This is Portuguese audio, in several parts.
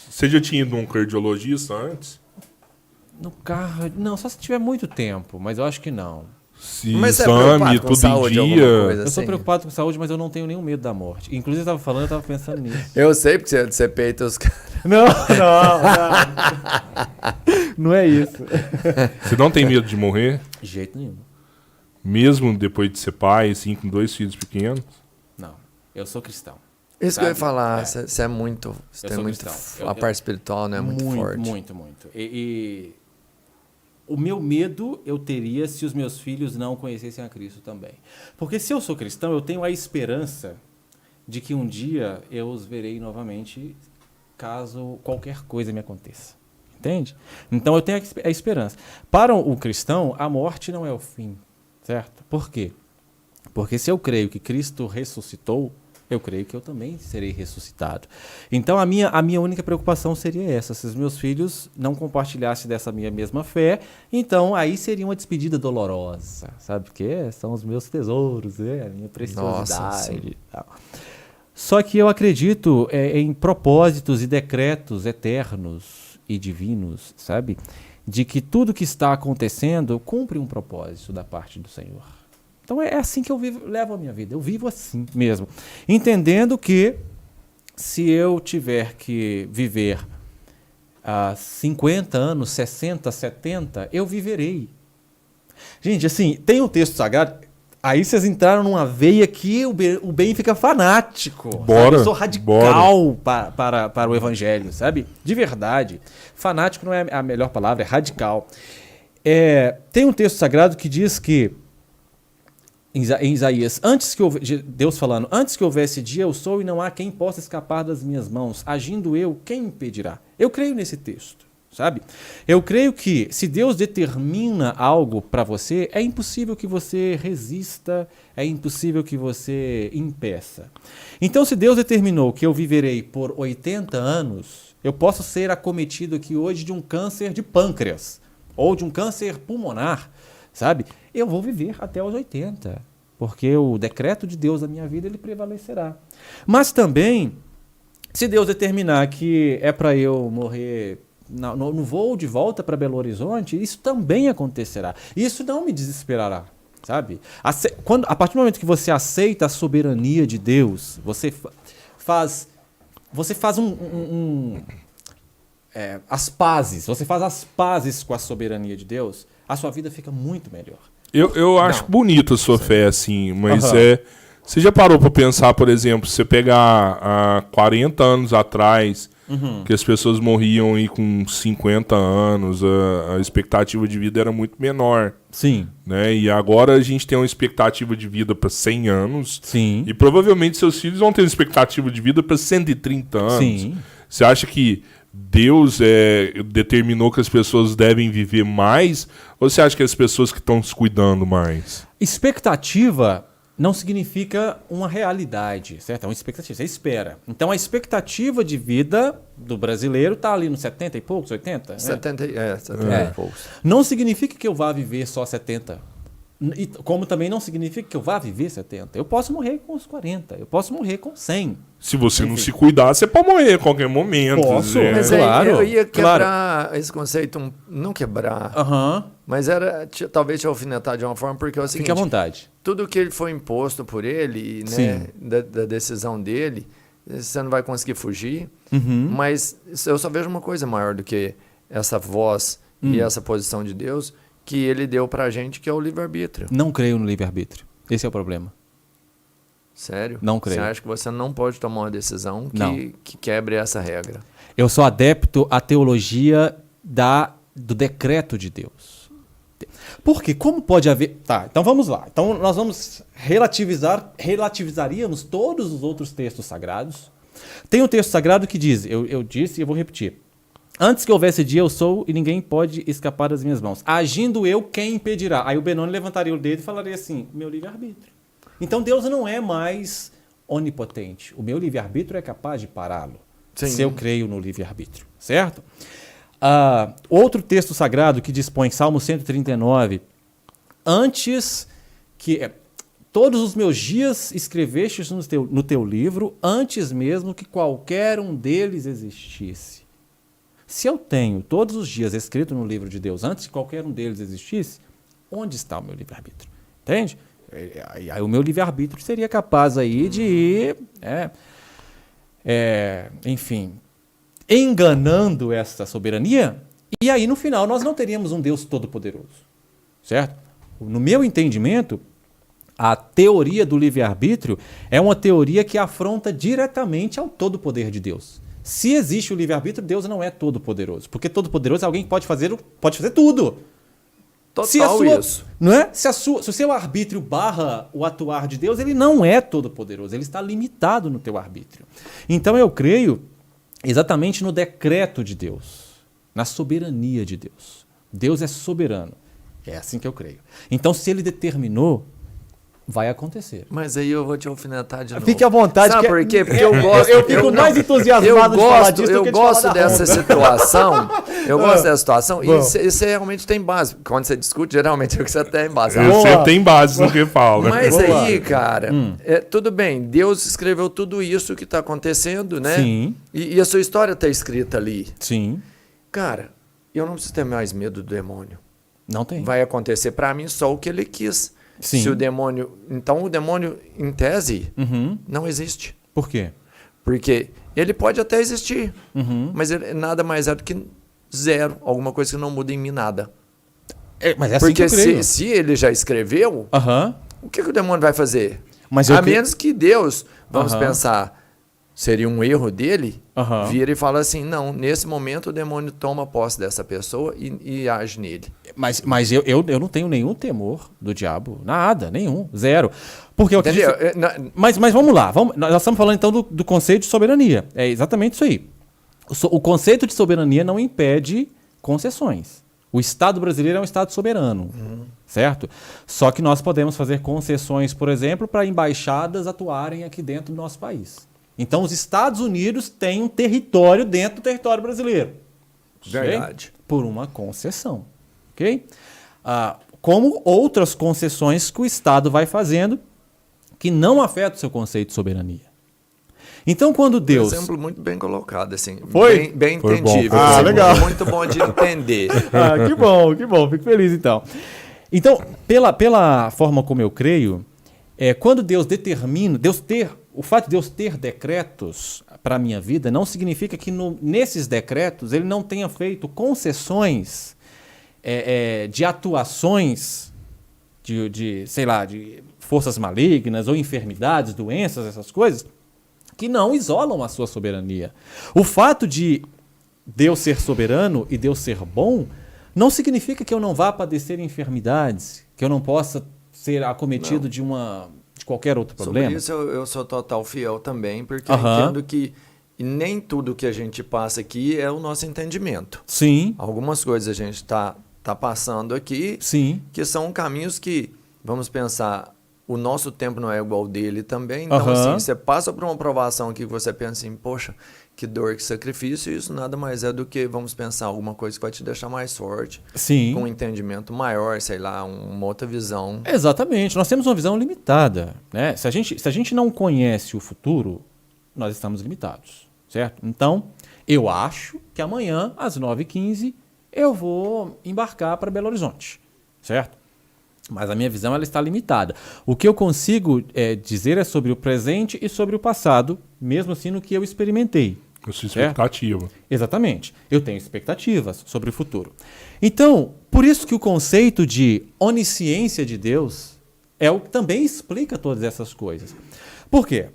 Você já tinha ido num cardiologista antes? No carro, não, só se tiver muito tempo, mas eu acho que não. Se Mas você é exame, preocupado com tudo saúde, em alguma dia. coisa Eu sou assim? preocupado com saúde, mas eu não tenho nenhum medo da morte. Inclusive, eu tava falando, eu tava pensando nisso. Eu sei, porque você peita os caras. Não. Não é isso. Você não tem medo de morrer? De jeito nenhum. Mesmo depois de ser pai, assim, com 2 filhos pequenos? Não. Eu sou cristão. Isso que eu ia Sabe? falar, É. você é muito. Você Eu tem sou muito. cristão. A parte espiritual, né? É muito forte. Muito. E o meu medo eu teria se os meus filhos não conhecessem a Cristo também. Porque se eu sou cristão, eu tenho a esperança de que um dia eu os verei novamente caso qualquer coisa me aconteça. Entende? Então eu tenho a esperança. Para o cristão, a morte não é o fim, certo? Por quê? Porque se eu creio que Cristo ressuscitou, eu creio que eu também serei ressuscitado. Então a minha única preocupação seria essa: se os meus filhos não compartilhassem dessa minha mesma fé, então aí seria uma despedida dolorosa, sabe? Porque são os meus tesouros, a minha preciosidade. Nossa, sim. E tal. Só que eu acredito em propósitos e decretos eternos e divinos, sabe? De que tudo que está acontecendo cumpre um propósito da parte do Senhor. Então é assim que eu levo a minha vida. Eu vivo assim mesmo. Entendendo que se eu tiver que viver 50 anos, 60, 70, eu viverei. Gente, assim, tem um texto sagrado. Aí vocês entraram numa veia que o bem fica fanático. Bora, sabe? Eu sou radical para o evangelho, sabe? De verdade. Fanático não é a melhor palavra, é radical. Tem um texto sagrado que diz que, em Isaías, Deus falando, antes que houvesse dia eu sou e não há quem possa escapar das minhas mãos. Agindo eu, quem impedirá? Eu creio nesse texto, sabe? Eu creio que se Deus determina algo para você, é impossível que você resista, é impossível que você impeça. Então, se Deus determinou que eu viverei por 80 anos, eu posso ser acometido aqui hoje de um câncer de pâncreas ou de um câncer pulmonar, sabe? Eu vou viver até os 80, porque o decreto de Deus na minha vida, ele prevalecerá. Mas também, se Deus determinar que é para eu morrer no voo de volta para Belo Horizonte, isso também acontecerá. Isso não me desesperará, sabe? A partir do momento que você aceita a soberania de Deus, você faz as pazes com a soberania de Deus, a sua vida fica muito melhor. Eu acho bonita a sua fé, assim, mas você já parou para pensar, por exemplo, você pegar há 40 anos atrás, que as pessoas morriam aí com 50 anos, a expectativa de vida era muito menor. Sim. Né? E agora a gente tem uma expectativa de vida para 100 anos. Sim. E provavelmente seus filhos vão ter uma expectativa de vida para 130 anos. Sim. Você acha que Deus determinou que as pessoas devem viver mais? Ou você acha que as pessoas que estão se cuidando mais? Expectativa não significa uma realidade, certo? É uma expectativa, você espera. Então a expectativa de vida do brasileiro está ali nos 70 e poucos, 80? Né? 70 e poucos. Não significa que eu vá viver só 70. E como também não significa que eu vá viver 70. Eu posso morrer com os 40, eu posso morrer com 100. Se você não se cuidar, você pode morrer a qualquer momento. Posso, Mas claro, eu ia quebrar esse conceito, não quebrar, mas era talvez te alfinetar de uma forma, porque é o seguinte... Fique à vontade. Tudo que ele foi imposto por ele, né, da decisão dele, você não vai conseguir fugir, mas eu só vejo uma coisa maior do que essa voz e essa posição de Deus que ele deu pra gente, que é o livre-arbítrio. Não creio no livre-arbítrio. Esse é o problema. Sério? Não creio. Você acha que você não pode tomar uma decisão que quebre essa regra? Eu sou adepto à teologia do decreto de Deus. Por quê? Como pode haver... Tá, então vamos lá. Então nós vamos relativizaríamos todos os outros textos sagrados. Tem um texto sagrado que diz, eu disse e eu vou repetir. Antes que houvesse dia, eu sou e ninguém pode escapar das minhas mãos. Agindo eu, quem impedirá? Aí o Benoni levantaria o dedo e falaria assim, meu livre-arbítrio. Então Deus não é mais onipotente. O meu livre-arbítrio é capaz de pará-lo. Se eu creio no livre-arbítrio, certo? Outro texto sagrado que dispõe, Salmo 139, antes que... Todos os meus dias escrevestes no teu livro, antes mesmo que qualquer um deles existisse. Se eu tenho todos os dias escrito no livro de Deus, antes que qualquer um deles existisse, onde está o meu livre-arbítrio? Entende? Aí o meu livre-arbítrio seria capaz aí de ir, enfim, enganando essa soberania, e aí no final nós não teríamos um Deus todo-poderoso, certo? No meu entendimento, a teoria do livre-arbítrio é uma teoria que afronta diretamente ao todo-poder de Deus. Se existe o livre-arbítrio, Deus não é todo-poderoso, porque todo-poderoso é alguém que pode fazer tudo. Total isso. Não é? Se o seu arbítrio barra o atuar de Deus, ele não é todo-poderoso, ele está limitado no teu arbítrio. Então eu creio exatamente no decreto de Deus, na soberania de Deus. Deus é soberano. É assim que eu creio. Então, se ele determinou, vai acontecer. Mas aí eu vou te alfinetar de novo. Fique à vontade. Sabe por quê? Porque eu gosto... Eu fico mais entusiasmado de falar disso do que de falar da dessa situação. Eu gosto dessa situação. E Bom. isso realmente tem base. Quando você discute, geralmente é o que você tem base. Ele sempre tem base no que fala. Mas Boa. aí, cara, tudo bem. Deus escreveu tudo isso que está acontecendo, né? Sim. E a sua história está escrita ali. Sim. Cara, eu não preciso ter mais medo do demônio. Não tem. Vai acontecer para mim só o que ele quis. Sim. Se o demônio... Então, o demônio, em tese, Uhum. não existe. Por quê? Porque ele pode até existir, Uhum. mas ele nada mais é do que zero. Alguma coisa que não muda em mim nada. Mas é assim que Porque eu creio. se ele já escreveu, Aham. o que o demônio vai fazer? Mas eu A creio- menos que Deus, vamos Aham. pensar, seria um erro dele, Aham. vira e fala assim, não, nesse momento o demônio toma posse dessa pessoa e age nele. Mas eu não tenho nenhum temor do diabo. Nada, nenhum. Zero. Porque eu acredito... Entendeu? Mas vamos lá. Nós estamos falando então do conceito de soberania. É exatamente isso aí. O conceito de soberania não impede concessões. O Estado brasileiro é um Estado soberano, certo? Só que nós podemos fazer concessões, por exemplo, para embaixadas atuarem aqui dentro do nosso país. Então, os Estados Unidos têm um território dentro do território brasileiro. Verdade. Ok? Por uma concessão. Ok? Como outras concessões que o Estado vai fazendo que não afetam o seu conceito de soberania. Então, quando Deus... Um exemplo muito bem colocado, assim. Foi? Bem Foi bom. entendível. Ah, assim, legal. Muito bom de entender. Que bom. Fico feliz, então. Então, pela forma como eu creio, quando Deus determina... O fato de Deus ter decretos para a minha vida não significa que nesses decretos ele não tenha feito concessões de atuações de forças malignas ou enfermidades, doenças, essas coisas, que não isolam a sua soberania. O fato de Deus ser soberano e Deus ser bom não significa que eu não vá padecer enfermidades, que eu não possa ser acometido de qualquer outro problema. Sobre isso eu sou total fiel também, porque Aham. eu entendo que nem tudo que a gente passa aqui é o nosso entendimento. Sim, Algumas coisas a gente está passando aqui sim. que são caminhos que, vamos pensar, o nosso tempo não é igual ao dele também. Então, Aham. assim, você passa por uma provação aqui que você pensa assim, poxa, que dor, que sacrifício, e isso nada mais é do que, vamos pensar, alguma coisa que vai te deixar mais forte, Sim. com um entendimento maior, sei lá, uma outra visão. Exatamente. Nós temos uma visão limitada, né? Se a gente não conhece o futuro, nós estamos limitados, certo? Então, eu acho que amanhã, às 9h15, eu vou embarcar para Belo Horizonte, certo? Mas a minha visão ela está limitada. O que eu consigo dizer é sobre o presente e sobre o passado, mesmo assim no que eu experimentei. A sua expectativa. Exatamente. Eu tenho expectativas sobre o futuro. Então, por isso que o conceito de onisciência de Deus é o que também explica todas essas coisas. Por quê?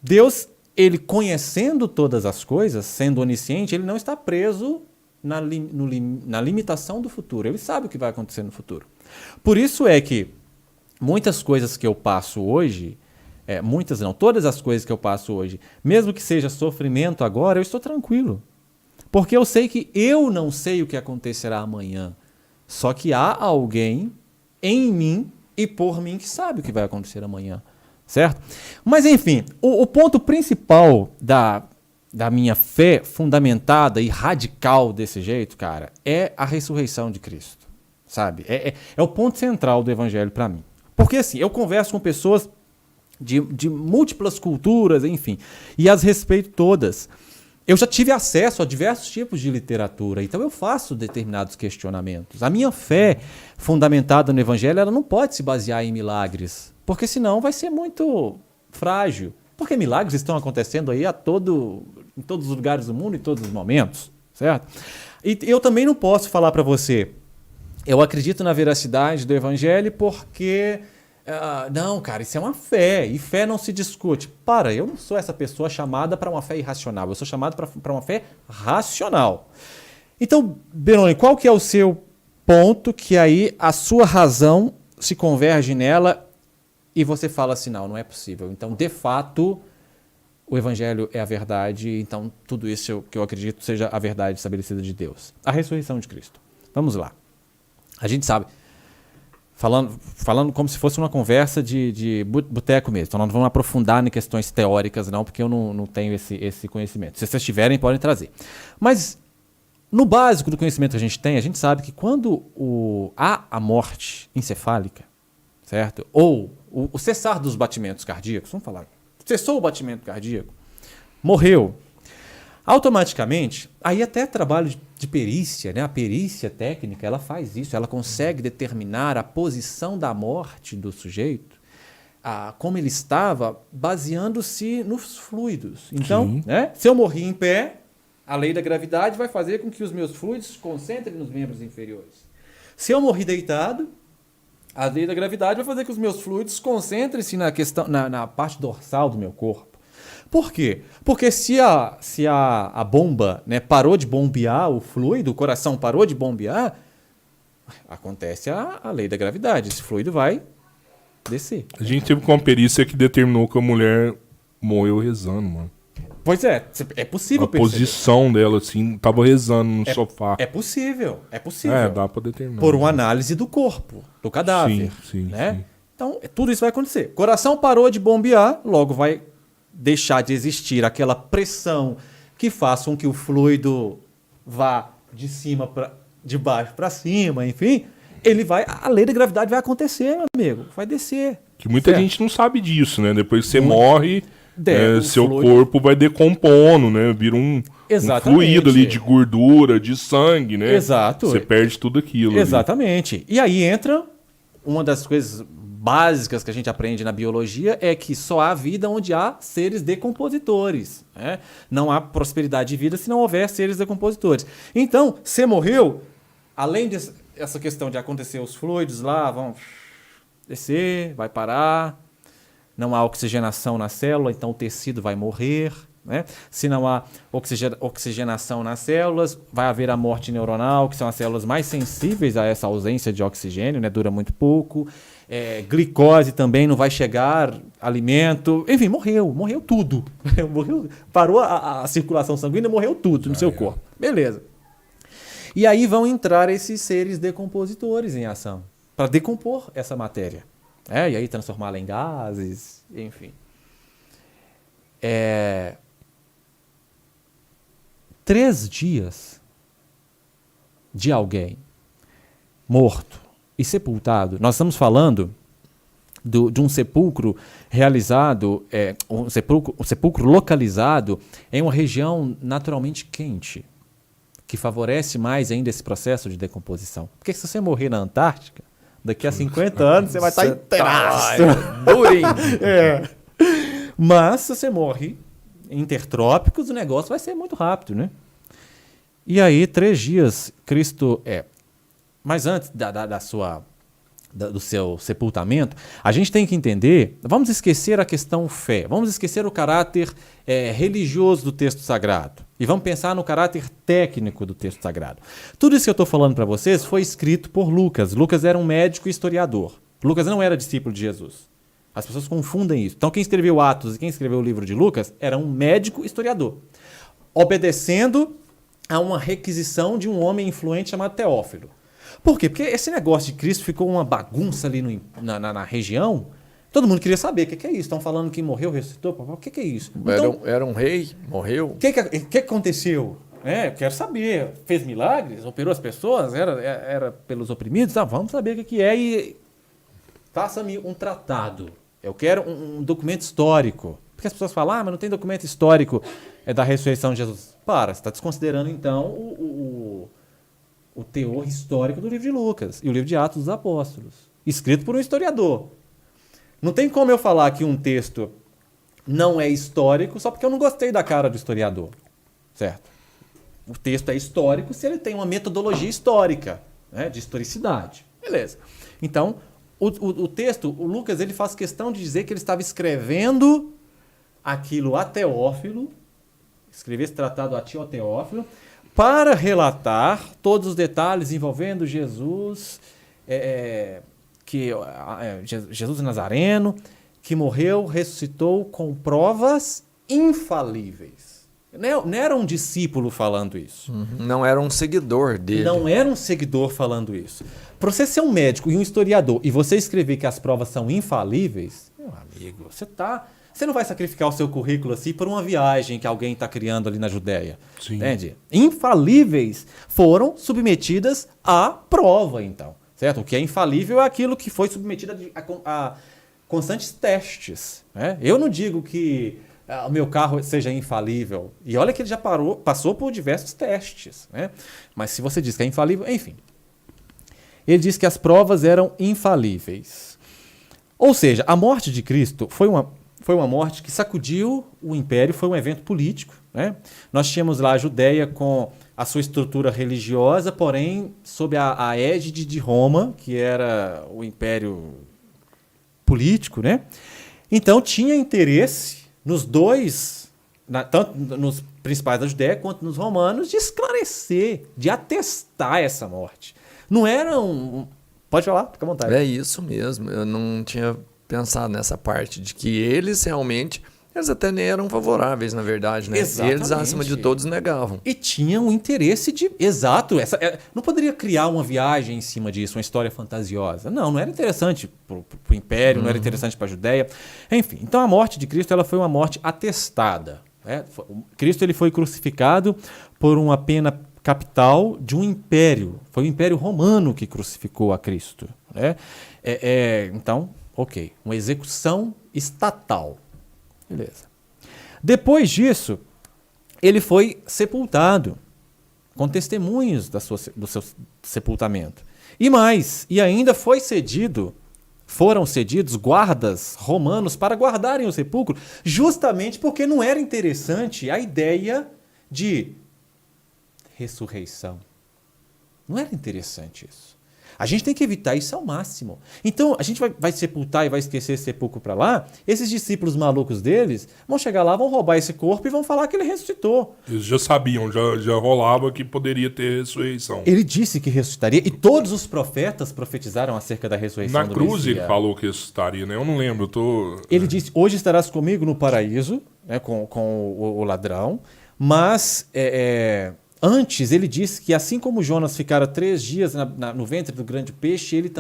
Deus, ele conhecendo todas as coisas, sendo onisciente, ele não está preso na limitação do futuro. Ele sabe o que vai acontecer no futuro. Por isso é que muitas coisas que eu passo hoje, todas as coisas que eu passo hoje, mesmo que seja sofrimento agora, eu estou tranquilo. Porque eu sei que eu não sei o que acontecerá amanhã. Só que há alguém em mim e por mim que sabe o que vai acontecer amanhã. Certo? Mas enfim, o ponto principal da minha fé fundamentada e radical desse jeito, cara, é a ressurreição de Cristo. Sabe? É o ponto central do evangelho para mim. Porque assim, eu converso com pessoas de múltiplas culturas, enfim, e as respeito todas. eu já tive acesso a diversos tipos de literatura, então eu faço determinados questionamentos. A minha fé fundamentada no Evangelho, ela não pode se basear em milagres, porque senão vai ser muito frágil. Porque milagres estão acontecendo aí em todos os lugares do mundo, em todos os momentos, certo? E eu também não posso falar para você, eu acredito na veracidade do Evangelho porque... não, cara, isso é uma fé, e fé não se discute. Eu não sou essa pessoa chamada para uma fé irracional, eu sou chamado para uma fé racional. Então, Benoni, qual que é o seu ponto que aí a sua razão se converge nela e você fala assim, não é possível. Então, de fato, o Evangelho é a verdade, então tudo isso que eu acredito seja a verdade estabelecida de Deus. A ressurreição de Cristo. Vamos lá. A gente sabe... Falando como se fosse uma conversa de boteco mesmo. Então, não vamos aprofundar em questões teóricas, não, porque eu não tenho esse conhecimento. Se vocês tiverem, podem trazer. Mas, no básico do conhecimento que a gente sabe que quando há a morte encefálica, certo? Ou o cessar dos batimentos cardíacos, vamos falar, cessou o batimento cardíaco, morreu. Automaticamente, aí até trabalho de perícia, né? A perícia técnica, ela faz isso, ela consegue determinar a posição da morte do sujeito, como ele estava, baseando-se nos fluidos. Então, né? Se eu morri em pé, a lei da gravidade vai fazer com que os meus fluidos se concentrem nos membros inferiores. Se eu morri deitado, a lei da gravidade vai fazer com que os meus fluidos concentrem-se na parte dorsal do meu corpo. Por quê? Porque se a bomba, né, parou de bombear o fluido, o coração parou de bombear, acontece a lei da gravidade. Esse fluido vai descer. A gente teve uma perícia que determinou que a mulher morreu rezando, mano. Pois é possível perceber. A posição dela, assim, tava rezando no sofá. É possível. Dá pra determinar. Por uma análise do corpo, do cadáver. Sim. Então, tudo isso vai acontecer. Coração parou de bombear, logo vai deixar de existir aquela pressão que faça com que o fluido vá de baixo para cima, enfim, a lei da gravidade vai acontecer, meu amigo, vai descer. Que muita gente não sabe disso, né? Depois que você morre, seu fluido... corpo vai decompondo, né? Vira um fluido ali de gordura, de sangue, né? Exato. Você perde tudo aquilo. Exatamente. Ali. E aí entra uma das coisas básicas que a gente aprende na biologia é que só há vida onde há seres decompositores. Né? Não há prosperidade de vida se não houver seres decompositores. Então, você morreu, além dessa questão de acontecer os fluidos lá, vão descer, vai parar, não há oxigenação na célula, então o tecido vai morrer. Né? Se não há oxigenação nas células, vai haver a morte neuronal, que são as células mais sensíveis a essa ausência de oxigênio, né? Dura muito pouco. Glicose também não vai chegar, alimento, enfim, morreu tudo. Parou a circulação sanguínea, morreu tudo no seu corpo. Beleza. E aí vão entrar esses seres decompositores em ação, para decompor essa matéria. E aí transformá-la em gases, enfim. 3 dias de alguém morto e sepultado. Nós estamos falando de um sepulcro realizado, um sepulcro localizado em uma região naturalmente quente, que favorece mais ainda esse processo de decomposição. Porque se você morrer na Antártica, daqui a 50 anos você vai estar inteiraço. Durinho. Mas se você morre intertrópicos, o negócio vai ser muito rápido, né? E aí, 3 dias, Cristo Mas antes do seu sepultamento, a gente tem que entender, vamos esquecer a questão fé, vamos esquecer o caráter religioso do texto sagrado e vamos pensar no caráter técnico do texto sagrado. Tudo isso que eu estou falando para vocês foi escrito por Lucas. Lucas era um médico e historiador. Lucas não era discípulo de Jesus. As pessoas confundem isso. Então, quem escreveu Atos e quem escreveu o livro de Lucas era um médico historiador, obedecendo a uma requisição de um homem influente chamado Teófilo. Por quê? Porque esse negócio de Cristo ficou uma bagunça ali na região. Todo mundo queria saber o que é isso. Estão falando que morreu, ressuscitou. O que é isso? Então, era um rei, morreu. O que aconteceu? Quero saber. Fez milagres? Operou as pessoas? Era pelos oprimidos? Vamos saber o que é e faça-me um tratado. Eu quero um documento histórico. Porque as pessoas falam, mas não tem documento histórico. é da ressurreição de Jesus. Para, você está desconsiderando, então, o teor histórico do livro de Lucas e o livro de Atos dos Apóstolos, escrito por um historiador. Não tem como eu falar que um texto não é histórico só porque eu não gostei da cara do historiador, certo? O texto é histórico se ele tem uma metodologia histórica, né, de historicidade. Beleza. Então, o texto, o Lucas, ele faz questão de dizer que ele estava escrevendo aquilo a Teófilo, escrever esse tratado a Teófilo, para relatar todos os detalhes envolvendo Jesus, Jesus Nazareno, que morreu, ressuscitou com provas infalíveis. Não era um discípulo falando isso. Não era um seguidor dele. Não era um seguidor falando isso. Para você ser um médico e um historiador e você escrever que as provas são infalíveis, meu amigo, você não vai sacrificar o seu currículo assim por uma viagem que alguém está criando ali na Judéia. Sim. Entende? Infalíveis foram submetidas à prova, então. Certo? O que é infalível é aquilo que foi submetido a constantes testes. Né? Eu não digo que o meu carro seja infalível. E olha que ele já passou por diversos testes. Né? Mas se você diz que é infalível, enfim. Ele diz que as provas eram infalíveis. Ou seja, a morte de Cristo foi uma morte que sacudiu o império, foi um evento político. Né? Nós tínhamos lá a Judéia com a sua estrutura religiosa, porém sob a égide de Roma, que era o império político. Né? Então tinha interesse nos dois, tanto nos principais da Judéia quanto nos romanos, de esclarecer, de atestar essa morte. Não era Pode falar, fica à vontade. É isso mesmo. Eu não tinha pensado nessa parte de que eles até nem eram favoráveis, na verdade, né? Exatamente. Eles, acima de todos, negavam. E tinham o interesse de... Exato. Não poderia criar uma viagem em cima disso, uma história fantasiosa. Não era interessante para o Império, não era interessante para a Judéia. Enfim, então a morte de Cristo ela foi uma morte atestada. Né? Cristo ele foi crucificado por uma pena capital de um império. Foi o Império Romano que crucificou a Cristo. Né? Então, ok. Uma execução estatal. Beleza. Depois disso, ele foi sepultado, com testemunhos do seu sepultamento. E ainda foram cedidos guardas romanos para guardarem o sepulcro, justamente porque não era interessante a ideia de ressurreição. Não era interessante isso. A gente tem que evitar isso ao máximo. Então, a gente vai sepultar e vai esquecer esse sepulcro para lá. Esses discípulos malucos deles vão chegar lá, vão roubar esse corpo e vão falar que ele ressuscitou. Eles já sabiam, já rolava que poderia ter ressurreição. Ele disse que ressuscitaria e todos os profetas profetizaram acerca da ressurreição do Messias. Na cruz ele falou que ressuscitaria, né? Eu não lembro. Ele disse, hoje estarás comigo no paraíso, né, com o ladrão, mas... Antes, ele disse que assim como Jonas ficara 3 dias no ventre do grande peixe, ele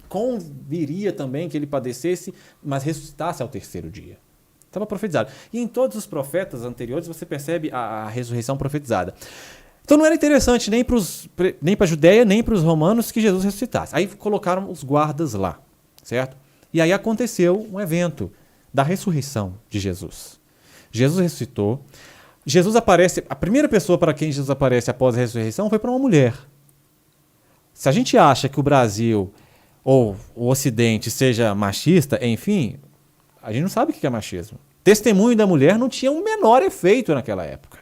conviria também que ele padecesse, mas ressuscitasse ao 3º dia. Estava profetizado. E em todos os profetas anteriores você percebe a ressurreição profetizada. Então não era interessante nem para a Judéia, nem para os romanos que Jesus ressuscitasse. Aí colocaram os guardas lá, certo? E aí aconteceu um evento da ressurreição de Jesus. Jesus ressuscitou. Jesus aparece, a primeira pessoa para quem Jesus aparece após a ressurreição foi para uma mulher. Se a gente acha que o Brasil ou o Ocidente seja machista, enfim, a gente não sabe o que é machismo. Testemunho da mulher não tinha um menor efeito naquela época.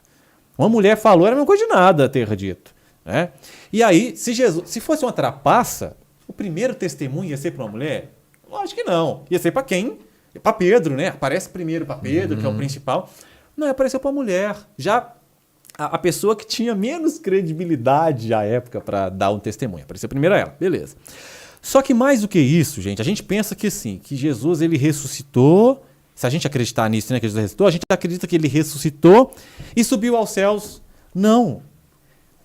Uma mulher falou, era uma coisa de nada ter dito. Né? E aí, se fosse uma trapaça, o primeiro testemunho ia ser para uma mulher? Lógico que não. Ia ser para quem? Para Pedro, né? Aparece primeiro para Pedro, que é o principal. Não, apareceu para a mulher. Já a pessoa que tinha menos credibilidade à época para dar um testemunho. Apareceu primeiro ela. Beleza. Só que mais do que isso, gente, a gente pensa que sim, que Jesus ele ressuscitou. Se a gente acreditar nisso, né, que Jesus ressuscitou, a gente acredita que ele ressuscitou e subiu aos céus. Não.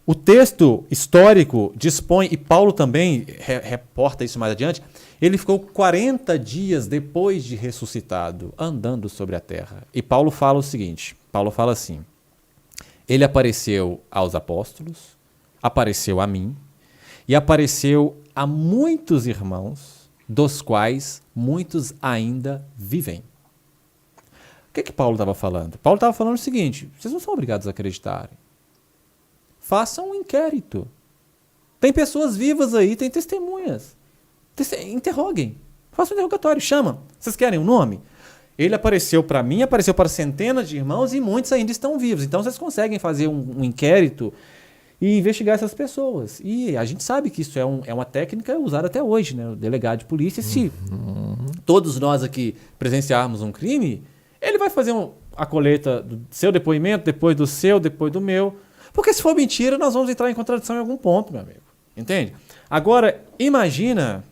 O texto histórico dispõe, e Paulo também reporta isso mais adiante, ele ficou 40 dias depois de ressuscitado, andando sobre a terra. E Paulo fala o seguinte, Paulo fala assim, ele apareceu aos apóstolos, apareceu a mim, e apareceu a muitos irmãos, dos quais muitos ainda vivem. O que Paulo estava falando? Paulo estava falando o seguinte: vocês não são obrigados a acreditarem. Façam um inquérito. Tem pessoas vivas aí, tem testemunhas. Interroguem. Façam um interrogatório, chama. Vocês querem um nome? Ele apareceu para mim, apareceu para centenas de irmãos e muitos ainda estão vivos. Então vocês conseguem fazer um inquérito e investigar essas pessoas. E a gente sabe que isso é uma técnica usada até hoje, né? O delegado de polícia, se todos nós aqui presenciarmos um crime, ele vai fazer a coleta do seu depoimento, depois do seu, depois do meu. Porque se for mentira, nós vamos entrar em contradição em algum ponto, meu amigo. Entende? Agora, imagina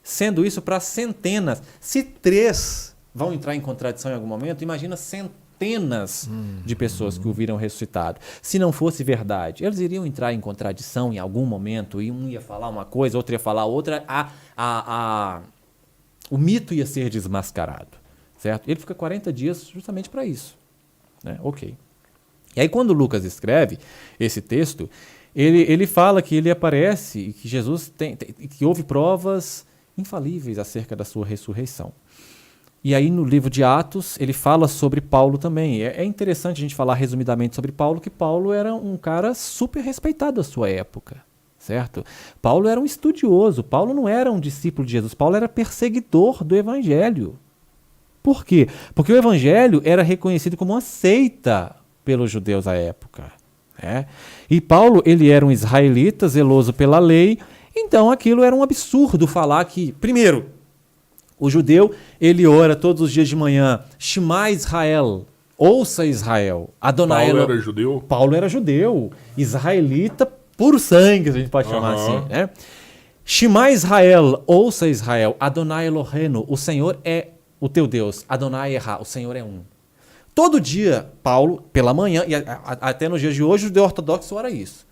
sendo isso para centenas. Se 3 vão entrar em contradição em algum momento, imagina centenas de pessoas que o viram ressuscitado. Se não fosse verdade, eles iriam entrar em contradição em algum momento, e um ia falar uma coisa, outro ia falar outra, o mito ia ser desmascarado, certo? Ele fica 40 dias justamente para isso, né? Ok. E aí quando Lucas escreve esse texto, ele fala que ele aparece e que Jesus que houve provas infalíveis acerca da sua ressurreição. E aí no livro de Atos ele fala sobre Paulo também. É interessante a gente falar resumidamente sobre Paulo, que Paulo era um cara super respeitado da sua época, certo? Paulo era um estudioso, Paulo não era um discípulo de Jesus, Paulo era perseguidor do evangelho. Por quê? Porque o evangelho era reconhecido como uma seita pelos judeus à época, né? E Paulo, ele era um israelita zeloso pela lei, então aquilo era um absurdo falar que, primeiro, o judeu, ele ora todos os dias de manhã, Shema Israel, ouça Israel, Adonai Paulo era judeu? Paulo era judeu, israelita puro sangue, a gente pode chamar assim, né? Shema Israel, ouça Israel, Adonai Elohenu, o Senhor é o teu Deus, Adonai Erra, o Senhor é um. Todo dia, Paulo, pela manhã, e até nos dias de hoje, o judeu ortodoxo ora isso.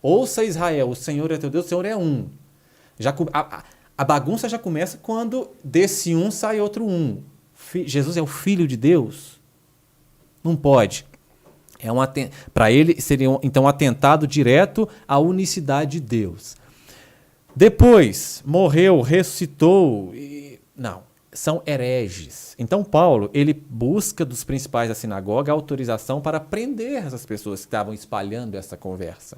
Ouça Israel, o Senhor é teu Deus, o Senhor é um. A bagunça já começa quando desse um sai outro um. Jesus é o Filho de Deus? Não pode. Para ele seria então um atentado direto à unicidade de Deus. Depois, morreu, ressuscitou. Não, são hereges. Então Paulo, ele busca dos principais da sinagoga a autorização para prender essas pessoas que estavam espalhando essa conversa.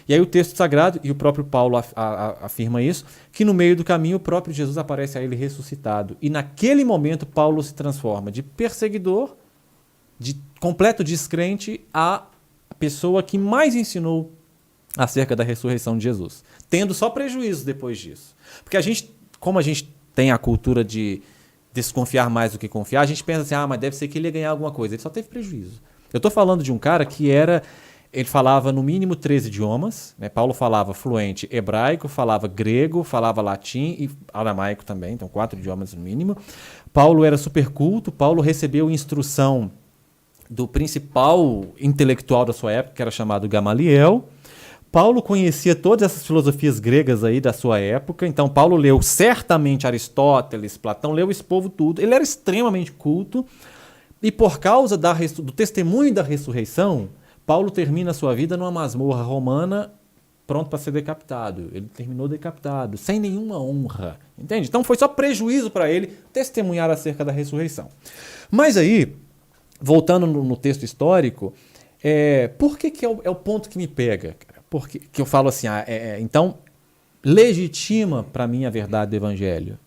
E aí o texto sagrado, e o próprio Paulo afirma isso, que no meio do caminho o próprio Jesus aparece a ele ressuscitado. E naquele momento Paulo se transforma de perseguidor, de completo descrente, a pessoa que mais ensinou acerca da ressurreição de Jesus. Tendo só prejuízos depois disso. Porque como a gente tem a cultura de desconfiar mais do que confiar, a gente pensa assim, mas deve ser que ele ia ganhar alguma coisa. Ele só teve prejuízo. Eu estou falando de um cara que ele falava no mínimo 3 idiomas, né? Paulo falava fluente hebraico, falava grego, falava latim e aramaico também, então 4 idiomas no mínimo. Paulo era super culto, Paulo recebeu instrução do principal intelectual da sua época, que era chamado Gamaliel. Paulo conhecia todas essas filosofias gregas aí da sua época, então Paulo leu certamente Aristóteles, Platão, leu esse povo tudo. Ele era extremamente culto e por causa do testemunho da ressurreição, Paulo termina a sua vida numa masmorra romana, pronto para ser decapitado. Ele terminou decapitado, sem nenhuma honra, entende? Então foi só prejuízo para ele testemunhar acerca da ressurreição. Mas aí, voltando no texto histórico, por que é o ponto que me pega? Porque que eu falo assim, então, legitima para mim a verdade do Evangelho.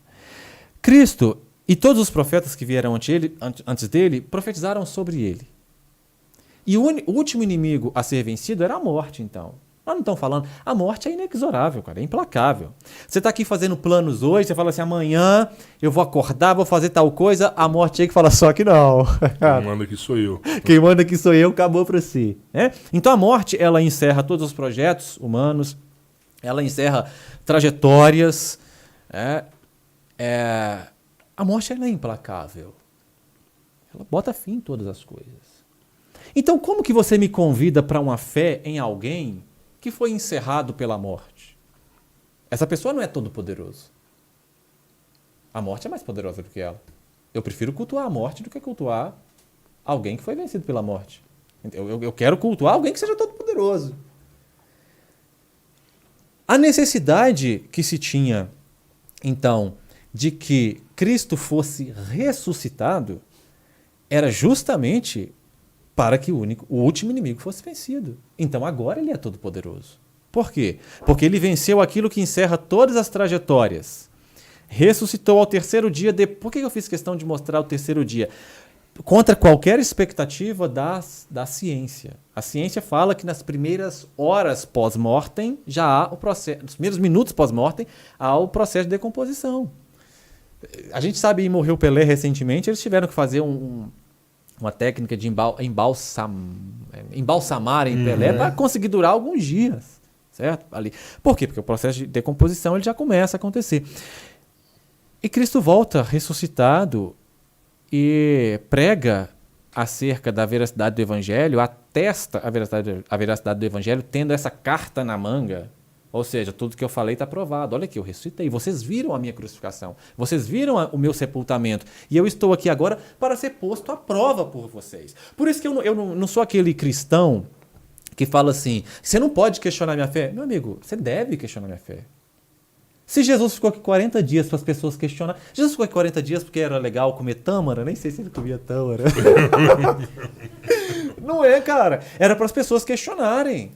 Cristo e todos os profetas que vieram antes dele profetizaram sobre ele. E o último inimigo a ser vencido era a morte, então. Nós não estamos falando, a morte é inexorável, cara, é implacável. Você está aqui fazendo planos hoje, você fala assim, amanhã eu vou acordar, vou fazer tal coisa, a morte aí que fala só que não. Quem manda aqui sou eu. Quem manda aqui sou eu, acabou para si. Né? Então a morte, ela encerra todos os projetos humanos, ela encerra trajetórias. A morte ela é implacável. Ela bota fim em todas as coisas. Então como que você me convida para uma fé em alguém que foi encerrado pela morte? Essa pessoa não é todo poderoso. A morte é mais poderosa do que ela. Eu prefiro cultuar a morte do que cultuar alguém que foi vencido pela morte. Eu quero cultuar alguém que seja todo poderoso. A necessidade que se tinha, então, de que Cristo fosse ressuscitado era justamente para que o último inimigo fosse vencido. Então agora ele é todo poderoso. Por quê? Porque ele venceu aquilo que encerra todas as trajetórias. Ressuscitou ao terceiro dia. Por que eu fiz questão de mostrar o terceiro dia? Contra qualquer expectativa da ciência. A ciência fala que nas primeiras horas pós-mortem já há o processo, nos primeiros minutos pós-mortem, há o processo de decomposição. A gente sabe, e morreu Pelé recentemente, eles tiveram que fazer uma técnica de embalsamar em Pelé para conseguir durar alguns dias. Certo? Ali. Por quê? Porque o processo de decomposição ele já começa a acontecer. E Cristo volta ressuscitado e prega acerca da veracidade do Evangelho, atesta a veracidade do Evangelho, tendo essa carta na manga. Ou seja, tudo que eu falei está provado. Olha aqui, eu ressuscitei. Vocês viram a minha crucificação. Vocês viram o meu sepultamento. E eu estou aqui agora para ser posto à prova por vocês. Por isso que eu não sou aquele cristão que fala assim, você não pode questionar minha fé. Meu amigo, você deve questionar minha fé. Se Jesus ficou aqui 40 dias para as pessoas questionar... Jesus ficou aqui 40 dias porque era legal comer tâmara? Nem sei se ele comia tâmara. Não é, cara. Era para as pessoas questionarem.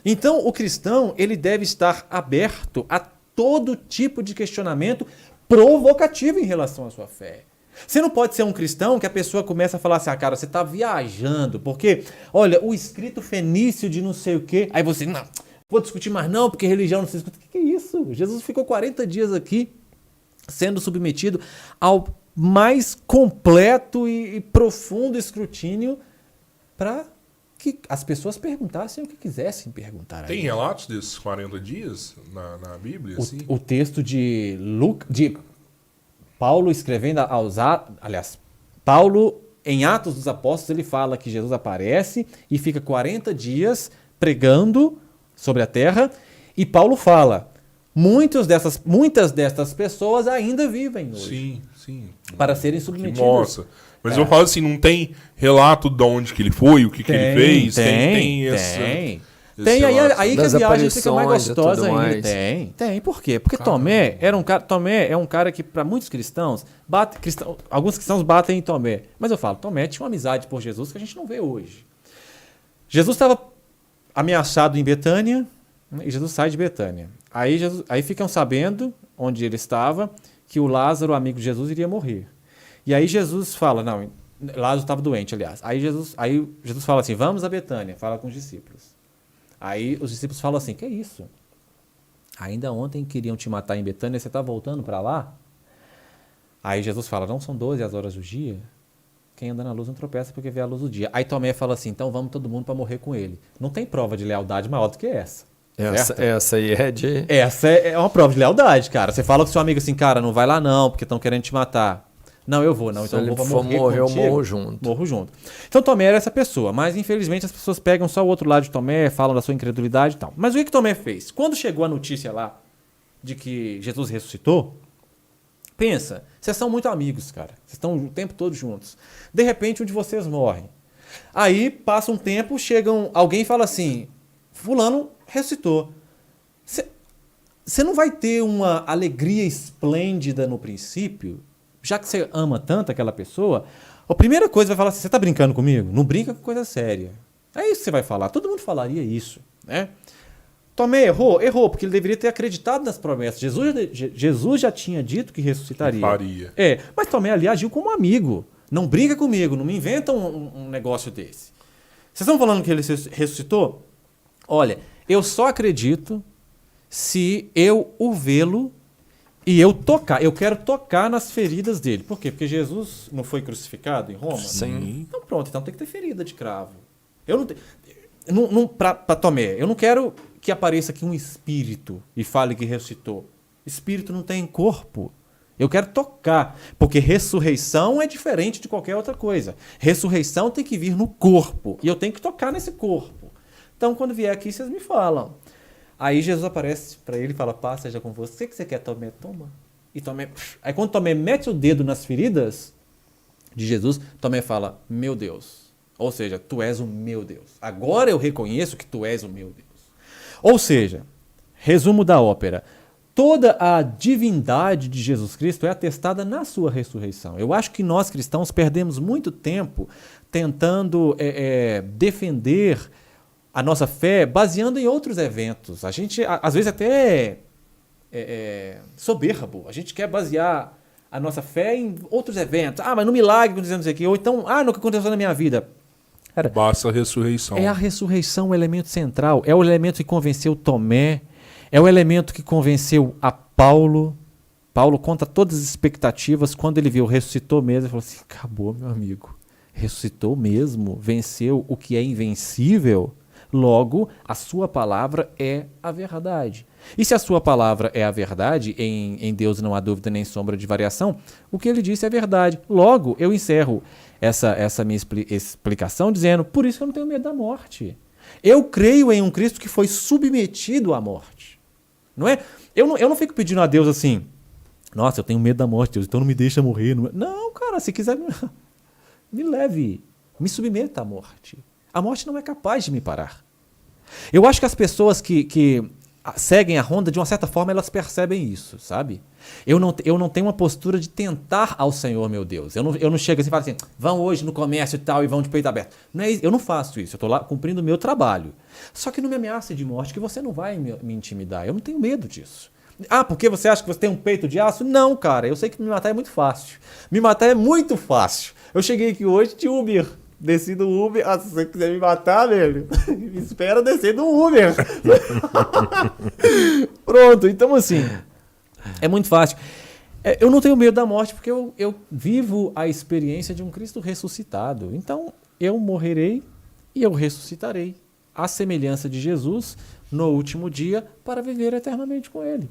Então, o cristão ele deve estar aberto a todo tipo de questionamento provocativo em relação à sua fé. Você não pode ser um cristão que a pessoa começa a falar assim, cara, você está viajando, porque, olha, o escrito fenício de não sei o quê... Aí você, não... Vou discutir mais não, porque religião não se discute. O que é isso? Jesus ficou 40 dias aqui sendo submetido ao mais completo e profundo escrutínio para que as pessoas perguntassem o que quisessem perguntar. Tem relatos desses 40 dias na Bíblia? Assim? O texto de Paulo escrevendo Paulo em Atos dos Apóstolos ele fala que Jesus aparece e fica 40 dias pregando sobre a terra, e Paulo fala, muitas destas pessoas ainda vivem hoje. Sim. Para serem submetidas. Nossa. Mas eu falo assim, não tem relato de onde que ele foi, o que ele fez? Tem aí que a viagem fica mais gostosa ainda. Tem. Por quê? Porque Tomé é um cara que para muitos cristãos, alguns cristãos batem em Tomé. Mas eu falo, Tomé tinha uma amizade por Jesus que a gente não vê hoje. Jesus estava ameaçado em Betânia, e Jesus sai de Betânia. Aí ficam sabendo, onde ele estava, que o Lázaro, amigo de Jesus, iria morrer. E aí Jesus fala, não, Lázaro estava doente, aliás. Aí Jesus fala assim, vamos a Betânia, fala com os discípulos. Aí os discípulos falam assim, que é isso? Ainda ontem queriam te matar em Betânia, você está voltando para lá? Aí Jesus fala, não são 12 as horas do dia? Quem anda na luz não tropeça porque vê a luz do dia. Aí Tomé fala assim, então vamos todo mundo para morrer com ele. Não tem prova de lealdade maior do que essa. Essa aí é de... Essa é uma prova de lealdade, cara. Você fala com seu amigo assim, cara, não vai lá não, porque estão querendo te matar. Não, eu vou, não. Então eu vou pra morrer contigo. Eu morro junto. Então Tomé era essa pessoa, mas infelizmente as pessoas pegam só o outro lado de Tomé, falam da sua incredulidade e tal. Mas o que Tomé fez? Quando chegou a notícia lá de que Jesus ressuscitou, pensa, vocês são muito amigos, cara. Vocês estão o tempo todo juntos. De repente, um de vocês morre. Aí, passa um tempo, alguém fala assim, fulano ressuscitou. Você não vai ter uma alegria esplêndida no princípio, já que você ama tanto aquela pessoa, a primeira coisa vai falar assim, você está brincando comigo? Não brinca com coisa séria. É isso que você vai falar. Todo mundo falaria isso, né? Tomé errou, porque ele deveria ter acreditado nas promessas. Jesus já tinha dito que ressuscitaria. Faria. Mas Tomé ali agiu como amigo. Não briga comigo, não me inventa um negócio desse. Vocês estão falando que ele ressuscitou? Olha, eu só acredito se eu o vê-lo e eu tocar. Eu quero tocar nas feridas dele. Por quê? Porque Jesus não foi crucificado em Roma? Sim. Então pronto, então tem que ter ferida de cravo. Eu não para Tomé, eu não quero que apareça aqui um espírito e fale que ressuscitou. Espírito não tem corpo. Eu quero tocar, porque ressurreição é diferente de qualquer outra coisa. Ressurreição tem que vir no corpo, e eu tenho que tocar nesse corpo. Então, quando vier aqui, vocês me falam. Aí Jesus aparece para ele e fala, paz seja com você. O que você quer, Tomé? Toma. E Tomé... Aí quando Tomé mete o dedo nas feridas de Jesus, Tomé fala, meu Deus. Ou seja, tu és o meu Deus. Agora eu reconheço que tu és o meu Deus. Ou seja, resumo da ópera. toda a divindade de Jesus Cristo é atestada na sua ressurreição. Eu acho que nós cristãos perdemos muito tempo tentando defender a nossa fé baseando em outros eventos. A gente, às vezes, até soberbo. A gente quer basear a nossa fé em outros eventos. Ah, mas no milagre que aconteceu aqui. Ou então, no que aconteceu na minha vida. Cara, basta a ressurreição. É a ressurreição o elemento central. É o elemento que convenceu Tomé. É o elemento que convenceu a Paulo. Paulo conta todas as expectativas. Quando ele viu, ressuscitou mesmo. Ele falou assim, acabou, meu amigo. Ressuscitou mesmo. Venceu o que é invencível. Logo, a sua palavra é a verdade. E se a sua palavra é a verdade, em Deus não há dúvida nem sombra de variação, o que ele disse é verdade. Logo, eu encerro essa minha explicação dizendo, por isso que eu não tenho medo da morte. Eu creio em um Cristo que foi submetido à morte. Não é? Eu não fico pedindo a Deus assim, nossa, eu tenho medo da morte, Deus, então não me deixa morrer. Não, cara, se quiser, me leve, me submeta à morte. A morte não é capaz de me parar. Eu acho que as pessoas que seguem a Honda, de uma certa forma, elas percebem isso, sabe? Eu não tenho uma postura de tentar ao Senhor, meu Deus. Eu não chego assim e falo assim, vão hoje no comércio e tal e vão de peito aberto. Não é isso, eu não faço isso, eu estou lá cumprindo o meu trabalho. Só que não me ameace de morte, que você não vai me intimidar. Eu não tenho medo disso. Ah, porque você acha que você tem um peito de aço? Não, cara, eu sei que me matar é muito fácil. Me matar é muito fácil. Eu cheguei aqui hoje de Uber. Desci do Uber. Ah, se você quiser me matar, velho, me espera descer do Uber. Pronto, então assim, é muito fácil. Eu não tenho medo da morte porque eu vivo a experiência de um Cristo ressuscitado. Então, eu morrerei e eu ressuscitarei, à semelhança de Jesus, no último dia, para viver eternamente com Ele.